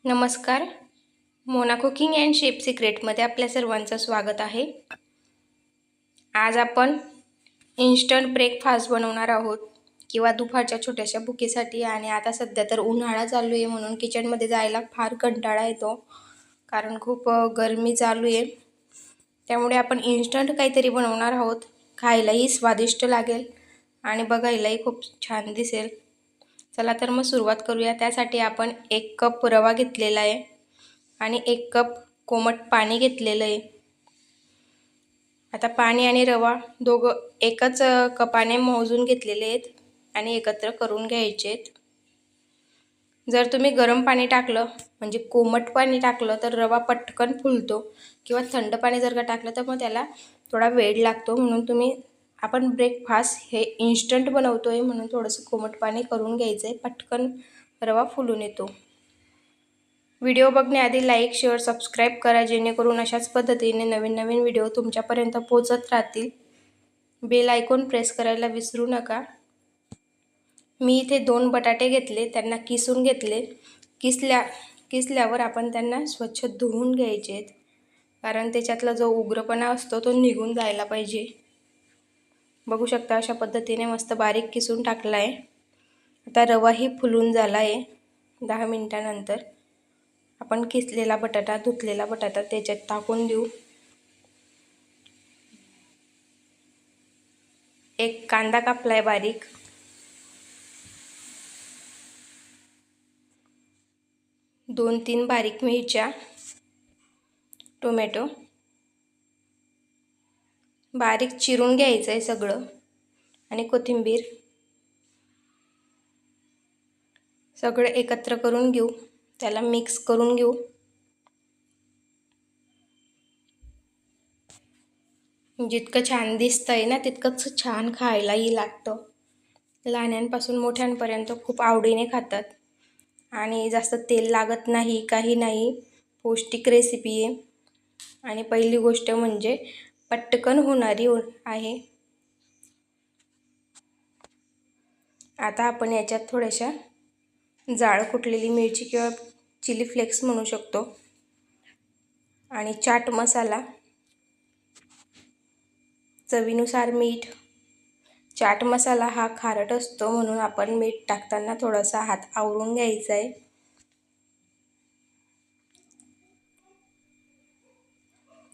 नमस्कार. Mona cooking and chef सिक्रेटमध्ये आपल्या सर्वांचं स्वागत आहे. आज आपण इन्स्टंट ब्रेकफास्ट बनवणार आहोत किंवा दुपारच्या छोट्याशा भुकेसाठी. आणि आता सध्या तर उन्हाळा चालू आहे म्हणून किचनमध्ये जायला फार कंटाळा येतो, कारण खूप गरमी चालू आहे. त्यामुळे आपण इन्स्टंट काहीतरी बनवणार आहोत. खायलाही स्वादिष्ट लागेल आणि बघायलाही खूप छान दिसेल. चला तर मग सुरुवात करूया. त्यासाठी आपण 1 कप रवा घेतलेला आहे आणि 1 कप कोमट पाणी घेतलेलं आहे. आता पाणी आणि रवा दोघं एकच कपाने मोजून घेतलेले आहेत आणि एकत्र करून घ्यायचे आहेत. जर तुम्ही गरम पाणी टाकलं म्हणजे कोमट पाणी टाकलं तर रवा पटकन फुलतो, किंवा थंड पाणी जर का टाकलं तर मग त्याला थोडा वेळ लागतो. म्हणून आपण ब्रेकफास्ट हे इन्स्टंट बनवतो आहे म्हणून थोडंसं कोमट पाणी करून घ्यायचं आहे, पटकन रवा फुलून येतो. व्हिडिओ बघण्याआधी लाईक, शेअर, सबस्क्राईब करा, जेणेकरून अशाच पद्धतीने नवीन नवीन व्हिडिओ तुमच्यापर्यंत पोहोचत राहतील. बेल आयकॉन प्रेस करायला विसरू नका. मी इथे 2 बटाटे घेतले, त्यांना किसून घेतले. किसल्यावर आपण त्यांना स्वच्छ धुवून घ्यायचे आहेत, कारण त्याच्यातला जो उग्रपणा असतो तो निघून जायला पाहिजे. बघू शकता अशा पद्धतीने मस्त बारीक किसून टाकला आहे. आता रवाही फुलून झाला आहे. 10 मिनिटानंतर आपण किसलेला बटाटा, धुतलेला बटाटा त्याच्यात टाकून देऊ. 1 कांदा कापलाय बारीक, 2-3 बारीक मिरच्या, टोमॅटो बारीक चिरून घ्यायचं आहे सगळं, आणि कोथिंबीर. सगळं एकत्र करून घेऊ, त्याला मिक्स करून घेऊ. जितकं छान दिसतंय ना तितकंच छान खायलाही लागतं. लहानांपासून मोठ्यांपर्यंत खूप आवडीने खातात आणि जास्त तेल लागत नाही, काही नाही. पौष्टिक रेसिपी आहे आणि पहिली गोष्ट म्हणजे पटकन होणारी आहे. आता आपण याच्यात थोड्याशा जाड कुटलेली मिरची किंवा चिली फ्लेक्स म्हणू शकतो, आणि चाट मसाला, चवीनुसार मीठ. चाट मसाला हा खारट असतो म्हणून आपण मीठ टाकताना थोडासा हात आवरून घ्यायचा आहे.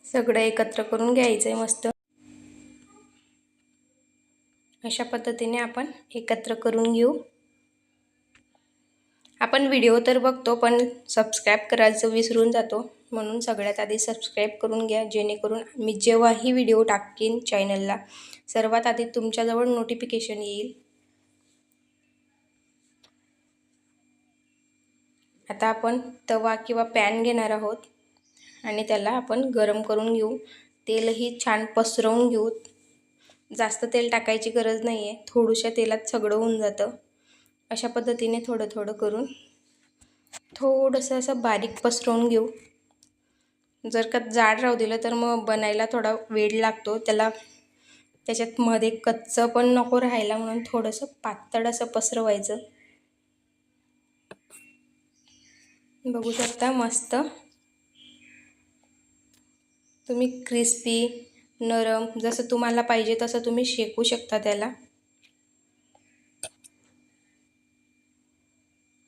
सगळं एकत्र करून घ्यायचं आहे मस्त. अशा पद्धतीने आपण एकत्र करून घेऊ. आपण व्हिडिओ तर बघतो पण सबस्क्राईब करायचं विसरून जातो, म्हणून सगळ्यात आधी सबस्क्राईब करून घ्या, जेणेकरून मी जेव्हाही व्हिडिओ टाकेन चॅनलला सर्वात आधी तुमच्याजवळ नोटिफिकेशन येईल. आता आपण तवा किंवा पॅन घेणार आहोत आणि त्याला आपण गरम करून घेऊ. तेलही छान पसरवून घेऊ. जास्त तेल टाकायची गरज नाही आहे, थोड्याशा तेलात सगळं होऊन जातं. अशा पद्धतीने थोडं थोडं करून थोडंसं असं बारीक पसरवून घेऊ. जर का जाड राहू दिलं तर मग बनायला थोडा वेळ लागतो. त्याच्यात मध्ये कच्चं पण नको राहायला, म्हणून थोडंसं पातळ असं पसरवायचं. बघू शकता मस्त तुम्ही क्रिस्पी, नरम जसं तुम्हाला पाहिजे तसं तुम्ही शेकू शकता त्याला.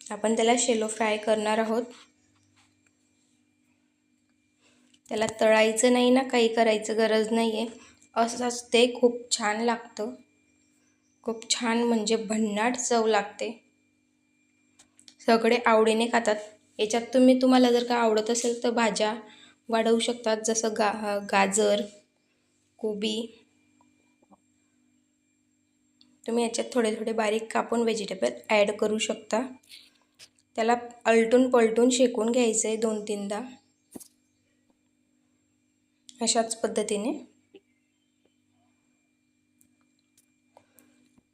आपण त्याला शेलो फ्राय करणार आहोत. त्याला तळायचं नाही ना, काही करायचं गरज नाही आहे. असंच ते खूप छान लागतं. खूप छान म्हणजे भन्नाट चव लागते. सगळे आवडीने खातात. याच्यात तुम्हाला जर का आवडत असेल तर भाज्या वाढवू शकतात, जसं गाजर, कोबी. तुम्ही याच्यात थोडे थोडे बारीक कापून व्हेजिटेबल ॲड करू शकता. त्याला अलटून पलटून शेकून घ्यायचं आहे 2-3दा. अशाच पद्धतीने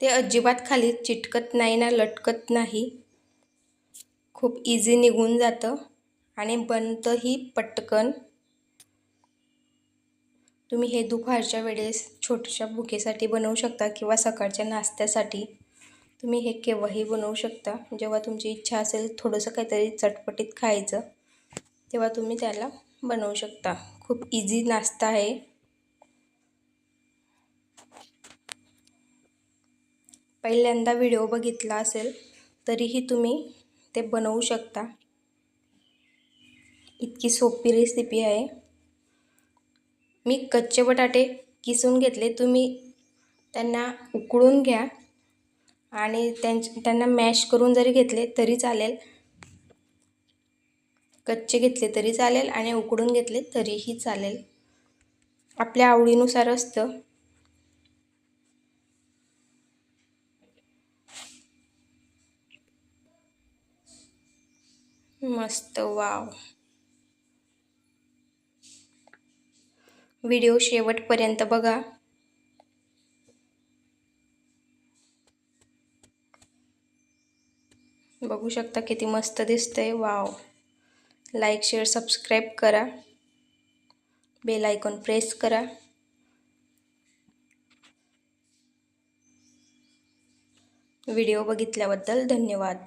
ते अजिबात खाली चिटकत नाही ना, लटकत नाही. खूप इझी निघून जातं आणि बनतंही पटकन. तुम्ही हे दुपारच्या वेळेस छोट्याशा भुकेसाठी बनवू शकता किंवा सकाळच्या नाश्त्यासाठी. तुम्ही हे केव्हाही बनवू शकता. जेव्हा तुमची इच्छा असेल थोडंसं काहीतरी चटपटीत खायचं, तेव्हा तुम्ही त्याला बनवू शकता. खूप इझी नाश्ता आहे. पहिल्यांदा व्हिडिओ बघितला असेल तरीही तुम्ही ते बनवू शकता. इतकी सोपी रेसिपी आहे. मी कच्चे बटाटे किसून घेतले. तुम्ही त्यांना उकळून घ्या आणि त्यांना मॅश करून जरी घेतले तरी चालेल. कच्चे घेतले तरी चालेल आणि उकडून घेतले तरीही चालेल. आपल्या आवडीनुसार असतं. मस्त, वाव. व्हिडिओ शेवटपर्यंत बघा. बघू शकता किती मस्त दिसतंय. वाव. लाईक, शेअर, सबस्क्राईब करा. बेल आयकॉन प्रेस करा. व्हिडिओ बघितल्याबद्दल धन्यवाद.